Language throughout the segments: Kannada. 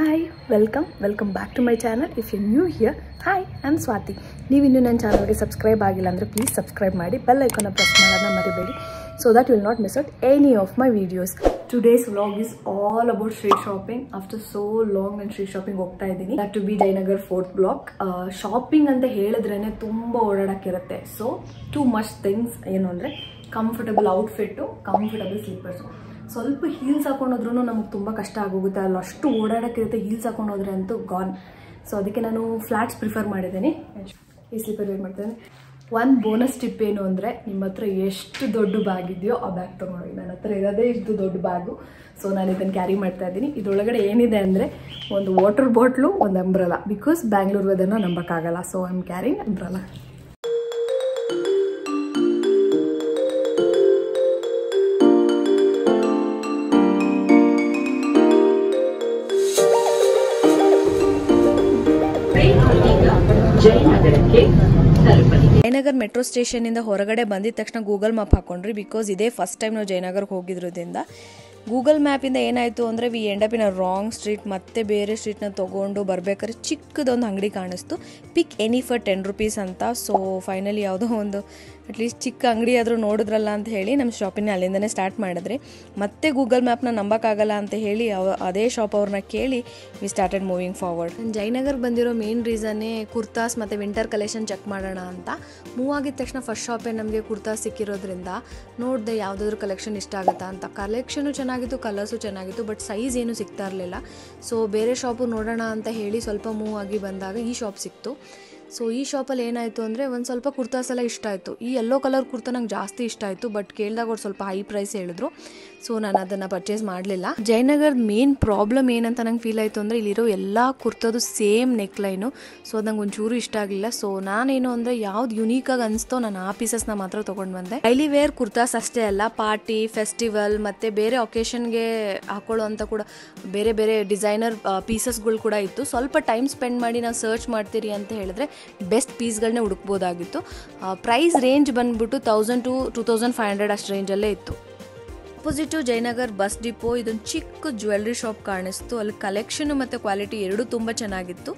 Hi, welcome back to my channel. If you're new here, hi, I'm Swati. ನೀವು ಇನ್ನೂ ನನ್ನ ಚಾನಲ್ಗೆ ಸಬ್ಸ್ಕ್ರೈಬ್ ಆಗಿಲ್ಲ ಅಂದರೆ ಪ್ಲೀಸ್ ಸಬ್ಸ್ಕ್ರೈಬ್ ಮಾಡಿ, ಬೆಲ್ ಐಕಾನ್ ಪ್ರೆಸ್ ಮಾಡೋದನ್ನ ಮರಿಬೇಡಿ, so that you will not miss out any of my videos. Today's vlog is all about street shopping. After so long ನಾನು street shopping ಹೋಗ್ತಾ ಇದ್ದೀನಿ. That to be Jayanagar 4th block. Shopping ಅಂತ ಹೇಳಿದ್ರೇನೆ ತುಂಬ ಓಡಾಡಕ್ಕಿರುತ್ತೆ. So too much things ಏನು ಅಂದರೆ ಕಂಫರ್ಟಬಲ್ ಔಟ್ಫಿಟ್ಟು, ಕಂಫರ್ಟಬಲ್ ಸ್ಲೀಪರ್ಸು. ಸ್ವಲ್ಪ ಹೀಲ್ಸ್ ಹಾಕೊಂಡೋದ್ರೂ ನಮಗೆ ತುಂಬ ಕಷ್ಟ ಆಗೋಗುತ್ತೆ, ಅಲ್ಲಿ ಅಷ್ಟು ಓಡಾಡೋಕ್ಕಿರುತ್ತೆ. ಹೀಲ್ಸ್ ಹಾಕೊಂಡೋದ್ರೆ ಅಂತೂ ಗಾನ್. ಸೊ ಅದಕ್ಕೆ ನಾನು ಫ್ಲಾಟ್ಸ್ ಪ್ರಿಫರ್ ಮಾಡಿದ್ದೀನಿ. ಈ ಸ್ಲೀಪರ್ ವೇರ್ ಮಾಡ್ತೇನೆ. ಒಂದು ಬೋನಸ್ ಟಿಪ್ ಏನು ಅಂದರೆ, ನಿಮ್ಮ ಹತ್ರ ಎಷ್ಟು ದೊಡ್ಡ ಬ್ಯಾಗ್ ಇದೆಯೋ ಆ ಬ್ಯಾಗ್ ತೊಗೊಂಡು. ನನ್ನ ಹತ್ರ ಇರೋದೇ ಇಷ್ಟು ದೊಡ್ಡ ಬ್ಯಾಗು. ಸೊ ನಾನು ಇದನ್ನು ಕ್ಯಾರಿ ಮಾಡ್ತಾ ಇದ್ದೀನಿ. ಇದರೊಳಗಡೆ ಏನಿದೆ ಅಂದರೆ ಒಂದು ವಾಟರ್ ಬಾಟ್ಲು, ಒಂದು ಅಂಬ್ರಲಾ. ಬಿಕಾಸ್ ಬ್ಯಾಂಗ್ಳೂರ್ ವೆದರ್ನ ನಂಬಕ್ಕಾಗಲ್ಲ. So I am carrying umbrella. Jayanagar metro station ಇಂದ ಹೊರಗಡೆ ಬಂದಿದ ತಕ್ಷಣ ಗೂಗಲ್ ಮ್ಯಾಪ್ ಹಾಕೊಂಡ್ರಿ. ಬಿಕಾಸ್ ಇದೇ ಫಸ್ಟ್ ಟೈಮ್ ನಾವು ಜಯನಗರ್ಗೆ ಹೋಗಿದ್ರೋದ್ರಿಂದ ಗೂಗಲ್ ಮ್ಯಾಪಿಂದ ಏನಾಯಿತು ಅಂದರೆ we end up in a wrong street. ಮತ್ತೆ ಬೇರೆ ಸ್ಟ್ರೀಟ್ನ ತೊಗೊಂಡು ಬರಬೇಕಾದ್ರೆ ಚಿಕ್ಕದೊಂದು ಅಂಗಡಿ ಕಾಣಿಸ್ತು, ಪಿಕ್ ಎನಿ ಫಾರ್ 10 rupees ಅಂತ. ಸೊ ಫೈನಲಿ ಯಾವುದೋ ಒಂದು ಅಟ್ಲೀಸ್ಟ್ ಚಿಕ್ಕ ಅಂಗಡಿ ಆದರೂ ನೋಡಿದ್ರಲ್ಲ ಅಂತ ಹೇಳಿ ನಮ್ಮ ಶಾಪಿನ ಅಲ್ಲಿಂದನೇ ಸ್ಟಾರ್ಟ್ ಮಾಡಿದ್ರಿ. ಮತ್ತೆ ಗೂಗಲ್ ಮ್ಯಾಪ್ನ ನಂಬಕ್ಕಾಗಲ್ಲ ಅಂತ ಹೇಳಿ ಅದೇ ಶಾಪ್ ಅವ್ರನ್ನ ಕೇಳಿ ವಿ ಸ್ಟಾರ್ಟೆಡ್ ಮೂವಿಂಗ್ ಫಾರ್ವರ್ಡ್. ನಾನು ಜಯನಗರ್ ಬಂದಿರೋ ಮೇನ್ ರೀಸನ್ನೇ ಕುರ್ತಾಸ್ ಮತ್ತು ವಿಂಟರ್ ಕಲೆಕ್ಷನ್ ಚೆಕ್ ಮಾಡೋಣ ಅಂತ. ಮೂವ್ ಆಗಿದ ತಕ್ಷಣ ಫಸ್ಟ್ ಶಾಪೇ ನಮಗೆ ಕುರ್ತಾಸ್ ಸಿಕ್ಕಿರೋದ್ರಿಂದ ನೋಡಿದೆ ಯಾವುದಾದ್ರೂ ಕಲೆಕ್ಷನ್ ಇಷ್ಟ ಆಗುತ್ತಾ ಅಂತ. ಕಲೆಕ್ಷನು ಚೆನ್ನಾಗಿತ್ತು, ಕಲರ್ಸು ಚೆನ್ನಾಗಿತ್ತು, ಬಟ್ ಸೈಜ್ ಏನು ಸಿಗ್ತಾ ಇರಲಿಲ್ಲ. ಸೊ ಬೇರೆ ಶಾಪು ನೋಡೋಣ ಅಂತ ಹೇಳಿ ಸ್ವಲ್ಪ ಮೂವ್ ಆಗಿ ಬಂದಾಗ ಈ ಶಾಪ್ ಸಿಕ್ತು. ಸೊ ಈ ಶಾಪಲ್ಲಿ ಏನಾಯಿತು ಅಂದರೆ ಒಂದು ಸ್ವಲ್ಪ ಕುರ್ತಾಸ್ ಎಲ್ಲ ಇಷ್ಟ ಆಯಿತು. ಈ ಯೆಲ್ಲೋ ಕಲರ್ ಕುರ್ತಾ ನಂಗೆ ಜಾಸ್ತಿ ಇಷ್ಟ ಆಯಿತು, ಬಟ್ ಕೇಳಿದಾಗ ಅವ್ರು ಸ್ವಲ್ಪ ಹೈ ಪ್ರೈಸ್ ಹೇಳಿದ್ರು. ಸೊ ನಾನು ಅದನ್ನು ಪರ್ಚೇಸ್ ಮಾಡಲಿಲ್ಲ. ಜಯನಗರ್ ಮೇನ್ ಪ್ರಾಬ್ಲಮ್ ಏನಂತ ನಂಗೆ ಫೀಲ್ ಆಯಿತು ಅಂದರೆ ಇಲ್ಲಿರೋ ಎಲ್ಲ ಕುರ್ತದು ಸೇಮ್ ನೆಕ್ ಲೈನು. ಸೊ ಅದು ನಂಗೆ ಒಂಚೂರು ಇಷ್ಟ ಆಗಲಿಲ್ಲ. ಸೊ ನಾನೇನು ಅಂದರೆ ಯಾವ್ದು ಯುನೀಕಾಗಿ ಅನಿಸ್ತೋ ನಾನು ಆ ಪೀಸಸ್ನ ಮಾತ್ರ ತೊಗೊಂಡು ಬಂದೆ. ಡೈಲಿ ವೇರ್ ಕುರ್ತಾಸ್ ಅಷ್ಟೇ ಅಲ್ಲ, ಪಾರ್ಟಿ, ಫೆಸ್ಟಿವಲ್ ಮತ್ತು ಬೇರೆ ಒಕೇಶನ್ಗೆ ಹಾಕೊಳ್ಳೋ ಅಂತ ಕೂಡ ಬೇರೆ ಬೇರೆ ಡಿಸೈನರ್ ಪೀಸಸ್ಗಳು ಕೂಡ ಇತ್ತು. ಸ್ವಲ್ಪ ಟೈಮ್ ಸ್ಪೆಂಡ್ ಮಾಡಿ ನಾವು ಸರ್ಚ್ ಮಾಡ್ತೀರಿ ಅಂತ ಹೇಳಿದ್ರೆ ಬೆಸ್ಟ್ ಪೀಸ್ಗಳನ್ನೇ ಹುಡುಕ್ಬೋದಾಗಿತ್ತು. ಪ್ರೈಸ್ ರೇಂಜ್ ಬಂದ್ಬಿಟ್ಟು 1000 to 2500 ಅಷ್ಟು ರೇಂಜಲ್ಲೇ ಇತ್ತು. ಅಪೋಸಿಟು ಜಯನಗರ್ ಬಸ್ ಡಿಪೋ ಇದೊಂದು ಚಿಕ್ಕ ಜ್ಯುವೆಲ್ರಿ ಶಾಪ್ ಕಾಣಿಸ್ತು. ಅಲ್ಲಿ ಕಲೆಕ್ಷನು ಮತ್ತು ಕ್ವಾಲಿಟಿ ಎರಡೂ ತುಂಬ ಚೆನ್ನಾಗಿತ್ತು.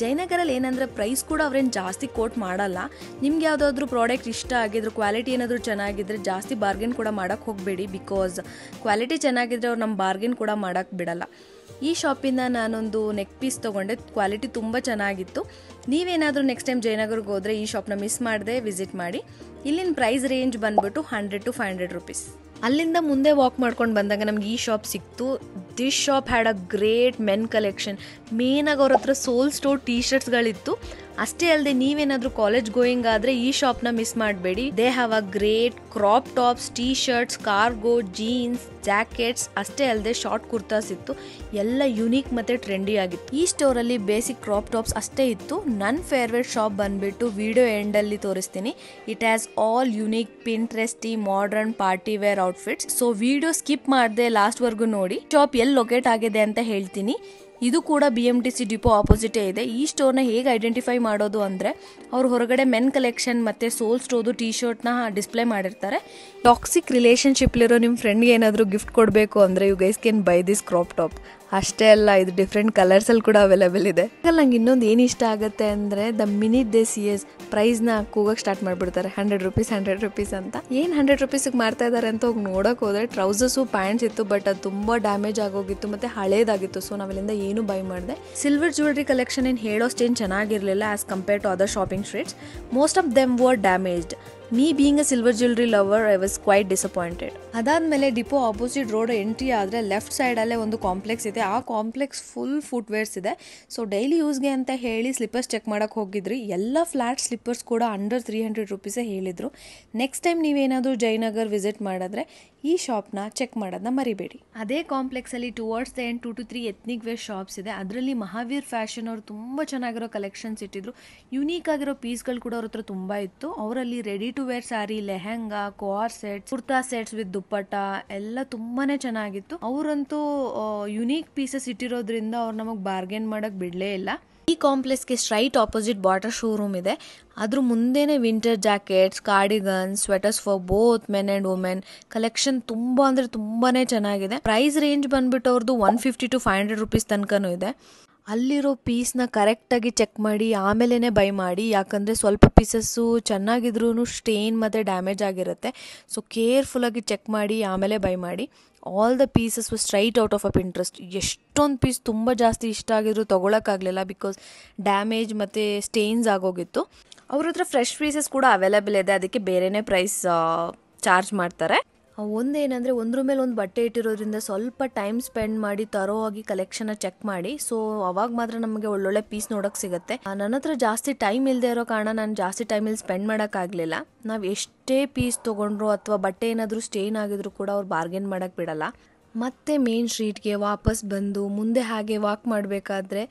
ಜಯನಗರಲ್ಲಿ ಏನಂದರೆ ಪ್ರೈಸ್ ಕೂಡ ಅವ್ರೇನು ಜಾಸ್ತಿ ಕೋಟ್ ಮಾಡಲ್ಲ. ನಿಮ್ಗೆ ಯಾವುದಾದ್ರೂ ಪ್ರಾಡಕ್ಟ್ ಇಷ್ಟ ಆಗಿದ್ರು, ಕ್ವಾಲಿಟಿ ಏನಾದರೂ ಚೆನ್ನಾಗಿದ್ದರೆ ಜಾಸ್ತಿ ಬಾರ್ಗೇನ್ ಕೂಡ ಮಾಡೋಕ್ಕೆ ಹೋಗಬೇಡಿ. ಬಿಕಾಸ್ ಕ್ವಾಲಿಟಿ ಚೆನ್ನಾಗಿದ್ದರೆ ಅವ್ರು ನಮ್ಮ ಬಾರ್ಗೇನ್ ಕೂಡ ಮಾಡೋಕ್ಕೆ ಬಿಡಲ್ಲ. ಈ ಶಾಪಿಂದ ನಾನೊಂದು ನೆಕ್ ಪೀಸ್ ತೊಗೊಂಡೆ, ಕ್ವಾಲಿಟಿ ತುಂಬ ಚೆನ್ನಾಗಿತ್ತು. ನೀವೇನಾದರೂ ನೆಕ್ಸ್ಟ್ ಟೈಮ್ ಜಯನಗರ್ಗೆ ಹೋದರೆ ಈ ಶಾಪ್ನ ಮಿಸ್ ಮಾಡದೆ ವಿಸಿಟ್ ಮಾಡಿ. ಇಲ್ಲಿನ ಪ್ರೈಸ್ ರೇಂಜ್ ಬಂದ್ಬಿಟ್ಟು 100 to 500 rupees. ಅಲ್ಲಿಂದ ಮುಂದೆ ವಾಕ್ ಮಾಡ್ಕೊಂಡು ಬಂದಾಗ ನಮ್ಗೆ ಈ ಶಾಪ್ ಸಿಕ್ತು. This shop had a great men collection. ಮೇನಾಗಿ ಅವ್ರ ಹತ್ರ ಸೋಲ್ ಸ್ಟೋರ್ ಟೀ ಶರ್ಟ್ಸ್ಗಳಿತ್ತು. ಅಷ್ಟೇ ಅಲ್ಲದೆ ನೀವೇನಾದರೂ ಕಾಲೇಜ್ ಗೋಯಿಂಗ್ ಆದರೆ ಈ ಶಾಪ್ನ ಮಿಸ್ ಮಾಡಬೇಡಿ. They have a great crop tops, T shirts, cargo, jeans, jackets. ಅಷ್ಟೇ ಅಲ್ಲದೆ ಶಾರ್ಟ್ ಕುರ್ತಾಸ್ ಇತ್ತು. ಎಲ್ಲ ಯುನೀಕ್ ಮತ್ತು ಟ್ರೆಂಡಿ ಆಗಿತ್ತು. ಈ ಸ್ಟೋರಲ್ಲಿ ಬೇಸಿಕ್ ಕ್ರಾಪ್ ಟಾಪ್ಸ್ ಅಷ್ಟೇ ಇತ್ತು. ನನ್ನ ಫೇವ್ರೇಟ್ ಶಾಪ್ ಬಂದುಬಿಟ್ಟು ವಿಡಿಯೋ ಎಂಡಲ್ಲಿ ತೋರಿಸ್ತೀನಿ. It has all unique, Pinteresty, modern, party wear outfits. So video skip ಮಾಡದೆ ಲಾಸ್ಟ್ವರೆಗೂ ನೋಡಿ. ಶಾಪ್ ಎಲ್ಲಿ ಲೊಕೇಟ್ ಆಗಿದೆ ಅಂತ ಹೇಳ್ತೀನಿ. ಇದು ಕೂಡ BMTC ಡಿಪೋ ಆಪೋಸಿಟೇ ಇದೆ. ಈ ಸ್ಟೋರ್ನ ಹೇಗೆ ಐಡೆಂಟಿಫೈ ಮಾಡೋದು ಅಂದರೆ ಅವ್ರು ಹೊರಗಡೆ ಮೆನ್ ಕಲೆಕ್ಷನ್ ಮತ್ತು ಸೋಲ್ ಸ್ಟೋರ್ದು ಟೀ ಶರ್ಟ್ನ ಡಿಸ್ಪ್ಲೇ ಮಾಡಿರ್ತಾರೆ. ಟಾಕ್ಸಿಕ್ ರಿಲೇಷನ್ಶಿಪ್ಲಿರೋ ನಿಮ್ಮ ಫ್ರೆಂಡ್ಗೆ ಏನಾದರೂ ಗಿಫ್ಟ್ ಕೊಡಬೇಕು ಅಂದರೆ you guys can buy this crop top. ಅಷ್ಟೇ ಅಲ್ಲ, ಇದು ಡಿಫ್ರೆಂಟ್ ಕಲರ್ಸಲ್ಲಿ ಕೂಡ ಅವೈಲೇಬಲ್ ಇದೆ. ನಂಗೆ ಇನ್ನೊಂದು ಏನು ಇಷ್ಟ ಆಗುತ್ತೆ ಅಂದರೆ ದ ಮಿನಿಟ್ ದೇ CS ಪ್ರೈಸ್ನ ಕೂಗಕ್ಕೆ ಸ್ಟಾರ್ಟ್ ಮಾಡಿಬಿಡ್ತಾರೆ. 100 rupees ಅಂತ. ಏನು 100 rupeesಗೆ ಮಾಡ್ತಾ ಇದ್ದಾರೆ ಅಂತ ಹೋಗಿ ನೋಡೋಕೆ ಹೋದರೆ ಟ್ರೌಸರ್ಸು, ಪ್ಯಾಂಟ್ಸ್ ಇತ್ತು, ಬಟ್ ಅದು ತುಂಬ ಡ್ಯಾಮೇಜ್ ಆಗೋಗಿತ್ತು ಮತ್ತು ಹಳೇದಾಗಿತ್ತು. ಸೊ ನಾವಿಲ್ಲಿಂದ ಏನು ಬೈ ಮಾಡಿದೆ. ಸಿಲ್ವರ್ ಜ್ಯುವೆಲ್ರಿ ಕಲೆಕ್ಷನ್ ಏನು ಹೇಳೋಷ್ಟೇನು ಚೆನ್ನಾಗಿರಲಿಲ್ಲ as compare to other shopping streets. Most of them were damaged. Me being a silver jewelry lover, I was quite disappointed. ಅದಾದಮೇಲೆ ಡಿಪೋ ಆಪೋಸಿಟ್ ರೋಡ್ ಎಂಟ್ರಿ ಆದರೆ ಲೆಫ್ಟ್ ಸೈಡಲ್ಲೇ ಒಂದು ಕಾಂಪ್ಲೆಕ್ಸ್ ಇದೆ. ಆ ಕಾಂಪ್ಲೆಕ್ಸ್ ಫುಲ್ ಫುಟ್ವೇರ್ಸ್ ಇದೆ. ಸೊ ಡೈಲಿ ಯೂಸ್ಗೆ ಅಂತ ಹೇಳಿ ಸ್ಲಿಪ್ಪರ್ಸ್ ಚೆಕ್ ಮಾಡೋಕ್ಕೆ ಹೋಗಿದ್ರಿ. ಎಲ್ಲ ಫ್ಲಾಟ್ ಸ್ಲಿಪ್ಪರ್ಸ್ ಕೂಡ ಅಂಡರ್ 300 rupees ಹೇಳಿದರು. ನೆಕ್ಸ್ಟ್ ಟೈಮ್ ನೀವೇನಾದರೂ ಜಯನಗರ್ ವಿಸಿಟ್ ಮಾಡಿದ್ರೆ ಈ ಶಾಪ್ನ ಚೆಕ್ ಮಾಡೋದನ್ನ ಮರಿಬೇಡಿ. ಅದೇ ಕಾಂಪ್ಲೆಕ್ಸಲ್ಲಿ towards the end 2 to 3 ethnic wear shops ಇದೆ. ಅದರಲ್ಲಿ ಮಹಾವೀರ್ ಫ್ಯಾಷನ್ ಅವರು ತುಂಬ ಚೆನ್ನಾಗಿರೋ ಕಲೆಕ್ಷನ್ಸ್ ಇಟ್ಟಿದ್ರು. ಯುನೀಕ್ ಆಗಿರೋ ಪೀಸ್ಗಳು ಕೂಡ ಅವ್ರ ಹತ್ರ ತುಂಬ ಇತ್ತು. ಅವರಲ್ಲಿ ready to wear sari, lehenga, coord sets, kurta sets with dupatta ಎಲ್ಲ ತುಂಬಾನೇ ಚೆನ್ನಾಗಿತ್ತು. ಅವರಂತೂ ಯುನೀಕ್ ಪೀಸಸ್ ಇಟ್ಟಿರೋದ್ರಿಂದ ಅವ್ರು ನಮಗೆ ಬಾರ್ಗೇನ್ ಮಾಡಕ್ ಬಿಡಲೇ ಇಲ್ಲ. ಈ ಕಾಂಪ್ಲೆಕ್ಸ್ಗೆ ಸ್ಟ್ರೈಟ್ ಆಪೋಸಿಟ್ ಬಾಟಾ ಶೋರೂಮ್ ಇದೆ. ಅದ್ರ ಮುಂದೆನೇ winter jackets, cardigans, sweaters for both men and women collection ತುಂಬ ಅಂದರೆ ತುಂಬಾ ಚೆನ್ನಾಗಿದೆ. ಪ್ರೈಸ್ ರೇಂಜ್ ಬಂದ್ಬಿಟ್ಟು ಅವ್ರದ್ದು 150 to 500 rupees ತನಕನೂ ಇದೆ. ಅಲ್ಲಿರೋ ಪೀಸ್ನ ಕರೆಕ್ಟಾಗಿ ಚೆಕ್ ಮಾಡಿ ಆಮೇಲೆ ಬೈ ಮಾಡಿ, ಯಾಕಂದರೆ ಸ್ವಲ್ಪ ಪೀಸಸ್ಸು ಚೆನ್ನಾಗಿದ್ರೂ ಸ್ಟೇನ್ ಮತ್ತು ಡ್ಯಾಮೇಜ್ ಆಗಿರುತ್ತೆ. ಸೊ ಕೇರ್ಫುಲ್ಲಾಗಿ ಚೆಕ್ ಮಾಡಿ ಆಮೇಲೆ ಬೈ ಮಾಡಿ. All the pieces straight out of a Pinterest. ಎಷ್ಟೊಂದು ಪೀಸ್ ತುಂಬ ಜಾಸ್ತಿ ಇಷ್ಟ ಆಗಿದ್ರು ತೊಗೊಳಕ್ಕಾಗಲಿಲ್ಲ, ಬಿಕಾಸ್ ಡ್ಯಾಮೇಜ್ ಮತ್ತು ಸ್ಟೇನ್ಸ್ ಆಗೋಗಿತ್ತು. ಅವ್ರ ಹತ್ರ ಫ್ರೆಶ್ ಪೀಸಸ್ ಕೂಡ ಅವೈಲೇಬಲ್ ಇದೆ, ಅದಕ್ಕೆ ಬೇರೆಯೇ ಪ್ರೈಸ್ ಚಾರ್ಜ್ ಮಾಡ್ತಾರೆ. ಒಂದೇನಂದರೆ ಒಂದ್ರ ಮೇಲೆ ಒಂದು ಬಟ್ಟೆ ಇಟ್ಟಿರೋದ್ರಿಂದ ಸ್ವಲ್ಪ ಟೈಮ್ ಸ್ಪೆಂಡ್ ಮಾಡಿ ತರೋ ಆಗಿ ಕಲೆಕ್ಷನ್ನ ಚೆಕ್ ಮಾಡಿ. ಸೊ ಅವಾಗ ಮಾತ್ರ ನಮಗೆ ಒಳ್ಳೊಳ್ಳೆ ಪೀಸ್ ನೋಡೋಕೆ ಸಿಗುತ್ತೆ. ನನ್ನ ಹತ್ರ ಜಾಸ್ತಿ ಟೈಮ್ ಇಲ್ಲದೆ ಇರೋ ಕಾರಣ ನಾನು ಜಾಸ್ತಿ ಟೈಮಲ್ಲಿ ಸ್ಪೆಂಡ್ ಮಾಡೋಕ್ಕಾಗಲಿಲ್ಲ. ನಾವು ಎಷ್ಟೇ ಪೀಸ್ ತೊಗೊಂಡ್ರು ಅಥವಾ ಬಟ್ಟೆ ಏನಾದರೂ ಸ್ಟೇನ್ ಆಗಿದ್ರು ಕೂಡ ಅವ್ರು ಬಾರ್ಗೇನ್ ಮಾಡೋಕ್ಕೆ ಬಿಡಲ್ಲ. ಮತ್ತೆ ಮೇನ್ ಸ್ಟ್ರೀಟ್ಗೆ ವಾಪಸ್ ಬಂದು ಮುಂದೆ ಹಾಗೆ ವಾಕ್ ಮಾಡಬೇಕಾದ್ರೆ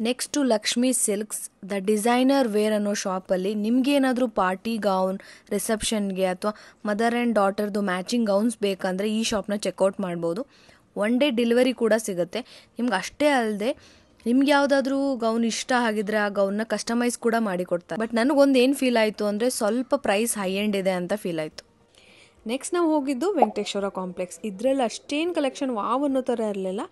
next to Lakshmi silks the designer wear ಅನ್ನೋ ಶಾಪಲ್ಲಿ ನಿಮಗೇನಾದರೂ ಪಾರ್ಟಿ ಗೌನ್, ರಿಸೆಪ್ಷನ್ಗೆ ಅಥವಾ ಮದರ್ ಆ್ಯಂಡ್ ಡಾಟರ್ದು ಮ್ಯಾಚಿಂಗ್ ಗೌನ್ಸ್ ಬೇಕಂದರೆ ಈ ಶಾಪ್ನ ಚೆಕ್ಔಟ್ ಮಾಡ್ಬೋದು. 1 day ಡೆಲಿವರಿ ಕೂಡ ಸಿಗುತ್ತೆ. ನಿಮ್ಗೆ ಅಷ್ಟೇ ಅಲ್ಲದೆ ನಿಮ್ಗೆ ಯಾವುದಾದ್ರೂ ಗೌನ್ ಇಷ್ಟ ಆಗಿದ್ರೆ ಆ ಗೌನ್ನ ಕಸ್ಟಮೈಸ್ ಕೂಡ ಮಾಡಿಕೊಡ್ತಾರೆ. ಬಟ್ ನನಗೊಂದು ಏನು ಫೀಲ್ ಆಯಿತು ಅಂದರೆ ಸ್ವಲ್ಪ ಪ್ರೈಸ್ ಹೈ ಎಂಡ್ ಇದೆ ಅಂತ ಫೀಲ್ ಆಯಿತು. ನೆಕ್ಸ್ಟ್ ನಾವು ಹೋಗಿದ್ದು ವೆಂಕಟೇಶ್ವರ ಕಾಂಪ್ಲೆಕ್ಸ್. ಇದರಲ್ಲಿ ಅಷ್ಟೇನು ಕಲೆಕ್ಷನ್ ವಾವ್ ಅನ್ನೋ ಥರ ಇರಲಿಲ್ಲ.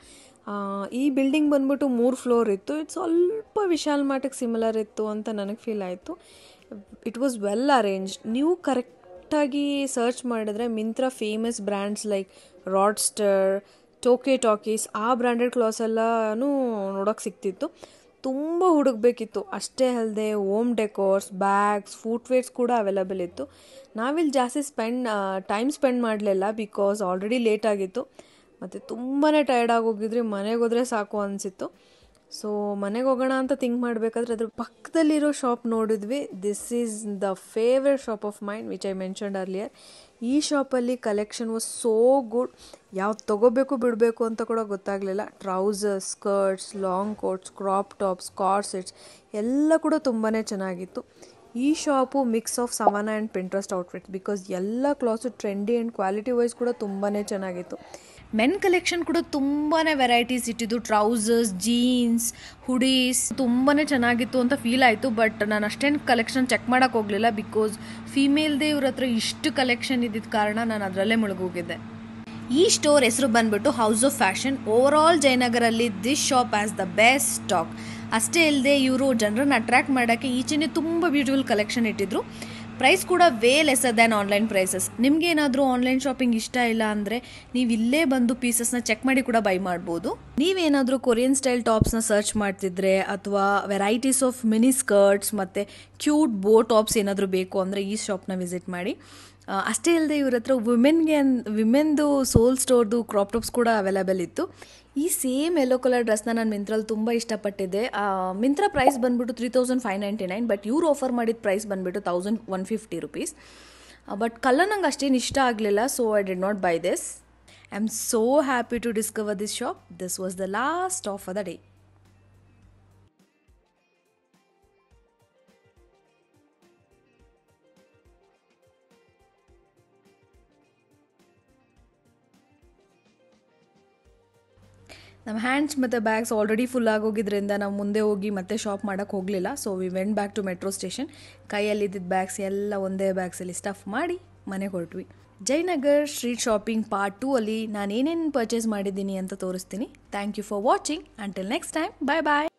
ಈ ಬಿಲ್ಡಿಂಗ್ ಬಂದ್ಬಿಟ್ಟು 3 floor ಇತ್ತು. ಇದು ಸ್ವಲ್ಪ ವಿಶಾಲ್ ಮಾರ್ಟಿಗೆ ಸಿಮಿಲರ್ ಇತ್ತು ಅಂತ ನನಗೆ ಫೀಲ್ ಆಯಿತು. It was well arranged. ನೀವು ಕರೆಕ್ಟಾಗಿ ಸರ್ಚ್ ಮಾಡಿದ್ರೆ Myntra famous brands like ರಾಡ್ಸ್ಟರ್, ಟೋಕೆ talkies ಆ ಬ್ರ್ಯಾಂಡೆಡ್ ಕ್ಲಾತ್ಸ್ ಎಲ್ಲನೂ ನೋಡೋಕ್ಕೆ ಸಿಕ್ತಿತ್ತು. ತುಂಬ ಹುಡುಕಬೇಕಿತ್ತು. ಅಷ್ಟೇ ಅಲ್ಲದೆ ಹೋಮ್ ಡೆಕೋರ್ಸ್, ಬ್ಯಾಗ್ಸ್, ಫುಟ್ವೇರ್ಸ್ ಕೂಡ ಅವೈಲೇಬಲ್ ಇತ್ತು. ನಾವಿಲ್ಲಿ ಜಾಸ್ತಿ ಟೈಮ್ ಸ್ಪೆಂಡ್ ಮಾಡಲಿಲ್ಲ, ಬಿಕಾಸ್ ಆಲ್ರೆಡಿ ಲೇಟ್ ಆಗಿತ್ತು ಮತ್ತು ತುಂಬಾ ಟಯರ್ಡ್ ಆಗೋಗಿದ್ರಿ. ಮನೆಗೆ ಹೋದರೆ ಸಾಕು ಅನಿಸಿತ್ತು. ಸೊ ಮನೆಗೆ ಹೋಗೋಣ ಅಂತ ಥಿಂಕ್ ಮಾಡಬೇಕಾದ್ರೆ ಅದ್ರ ಪಕ್ಕದಲ್ಲಿರೋ ಶಾಪ್ ನೋಡಿದ್ವಿ. This is the favourite shop of mind which I mentioned earlier. ಈ ಶಾಪಲ್ಲಿ ಕಲೆಕ್ಷನ್ ವಾಸ್ ಸೋ ಗುಡ್. ಯಾವ್ದು ತೊಗೋಬೇಕು ಬಿಡಬೇಕು ಅಂತ ಕೂಡ ಗೊತ್ತಾಗಲಿಲ್ಲ. Trousers, skirts, long coats, crop tops, corsets ಎಲ್ಲ ಕೂಡ ತುಂಬಾ ಚೆನ್ನಾಗಿತ್ತು. ಈ shop mix of Savana and Pinterest outfits, because ಎಲ್ಲ clothes trendy and quality wise ಕೂಡ ತುಂಬಾ ಚೆನ್ನಾಗಿತ್ತು. ಮೆನ್ ಕಲೆಕ್ಷನ್ ಕೂಡ ತುಂಬಾ ವೆರೈಟೀಸ್ ಇಟ್ಟಿದ್ದು. ಟ್ರೌಸರ್ಸ್, ಜೀನ್ಸ್, ಹುಡೀಸ್ ತುಂಬಾ ಚೆನ್ನಾಗಿತ್ತು ಅಂತ ಫೀಲ್ ಆಯಿತು. ಬಟ್ ನಾನು ಅಷ್ಟೇನು ಕಲೆಕ್ಷನ್ ಚೆಕ್ ಮಾಡೋಕ್ಕೆ ಹೋಗಲಿಲ್ಲ, ಬಿಕಾಸ್ ಫೀಮೇಲ್ದೇ ಇವ್ರ ಹತ್ರ ಇಷ್ಟು ಕಲೆಕ್ಷನ್ ಇದ್ದಿದ್ದ ಕಾರಣ ನಾನು ಅದರಲ್ಲೇ ಮುಳುಗೋಗಿದ್ದೆ. ಈ ಸ್ಟೋರ್ ಹೆಸರು ಬಂದ್ಬಿಟ್ಟು House of Fashion. Over all ಜಯನಗರಲ್ಲಿ this shop has the best stock. ಅಷ್ಟೇ ಇಲ್ಲದೆ ಇವರು ಜನರನ್ನು ಅಟ್ರ್ಯಾಕ್ಟ್ ಮಾಡೋಕ್ಕೆ ಈಚೆನೇ ತುಂಬ ಬ್ಯೂಟಿಫುಲ್ ಕಲೆಕ್ಷನ್ ಇಟ್ಟಿದ್ರು. ಪ್ರೈಸ್ ಕೂಡ way lesser than online prices. ನಿಮಗೇನಾದರೂ ಆನ್ಲೈನ್ ಶಾಪಿಂಗ್ ಇಷ್ಟ ಇಲ್ಲ ಅಂದರೆ ನೀವು ಇಲ್ಲೇ ಬಂದು ಪೀಸಸ್ನ ಚೆಕ್ ಮಾಡಿ ಕೂಡ ಬೈ ಮಾಡ್ಬೋದು. ನೀವೇನಾದರೂ ಕೊರಿಯನ್ ಸ್ಟೈಲ್ ಟಾಪ್ಸ್ನ ಸರ್ಚ್ ಮಾಡ್ತಿದ್ರೆ ಅಥವಾ ವೆರೈಟೀಸ್ ಆಫ್ ಮಿನಿ ಸ್ಕರ್ಟ್ಸ್ ಮತ್ತು ಕ್ಯೂಟ್ ಬೋ ಟಾಪ್ಸ್ ಏನಾದರೂ ಬೇಕು ಅಂದರೆ ಈ ಶಾಪ್ನ ವಿಸಿಟ್ ಮಾಡಿ. ಅಷ್ಟೇ ಇಲ್ಲದೆ ಇವ್ರ ಹತ್ರ ವಿಮೆನ್ದು ಸೋಲ್ ಸ್ಟೋರ್ದು ಕ್ರಾಪ್ ಟಾಪ್ಸ್ ಕೂಡ ಅವೈಲೇಬಲ್ ಇತ್ತು. ಈ ಸೇಮ್ ಯೆಲ್ಲೋ ಕಲರ್ ಡ್ರೆಸ್ನ ನಾನು ಮಿಂತ್ರಲ್ಲಿ ತುಂಬ ಇಷ್ಟಪಟ್ಟಿದ್ದೆ. ಮಿಂತ್ರಾ ಪ್ರೈಸ್ ಬಂದ್ಬಿಟ್ಟು 3599, ಬಟ್ ಇವ್ರು ಆಫರ್ ಮಾಡಿದ ಪ್ರೈಸ್ ಬಂದ್ಬಿಟ್ಟು 1150 rupees. ಬಟ್ ಕಲರ್ ನಂಗೆ ಅಷ್ಟೇನು ಇಷ್ಟ ಆಗಲಿಲ್ಲ, so I did not buy this. I am so happy to discover this shop. This was the last of the day. ನಮ್ಮ ಹ್ಯಾಂಡ್ಸ್ ಮತ್ತು ಬ್ಯಾಗ್ಸ್ ಆಲ್ರೆಡಿ ಫುಲ್ ಆಗೋಗಿದ್ರಿಂದ ನಾವು ಮುಂದೆ ಹೋಗಿ ಮತ್ತೆ ಶಾಪ್ ಮಾಡೋಕ್ಕೆ ಹೋಗಲಿಲ್ಲ. So we went back to metro station. ಕೈಯಲ್ಲಿದ್ದಿದ್ದ ಬ್ಯಾಗ್ಸ್ ಎಲ್ಲ ಒಂದೇ ಬ್ಯಾಗ್ಸಲ್ಲಿ ಸ್ಟಫ್ ಮಾಡಿ ಮನೆಗೆ ಹೊರಟ್ವಿ. ಜಯನಗರ್ ಸ್ಟ್ರೀಟ್ ಶಾಪಿಂಗ್ ಪಾರ್ಟ್ 2 ಅಲ್ಲಿ ನಾನು ಏನೇನು ಪರ್ಚೇಸ್ ಮಾಡಿದ್ದೀನಿ ಅಂತ ತೋರಿಸ್ತೀನಿ. Thank you for watching. Until next time, bye bye.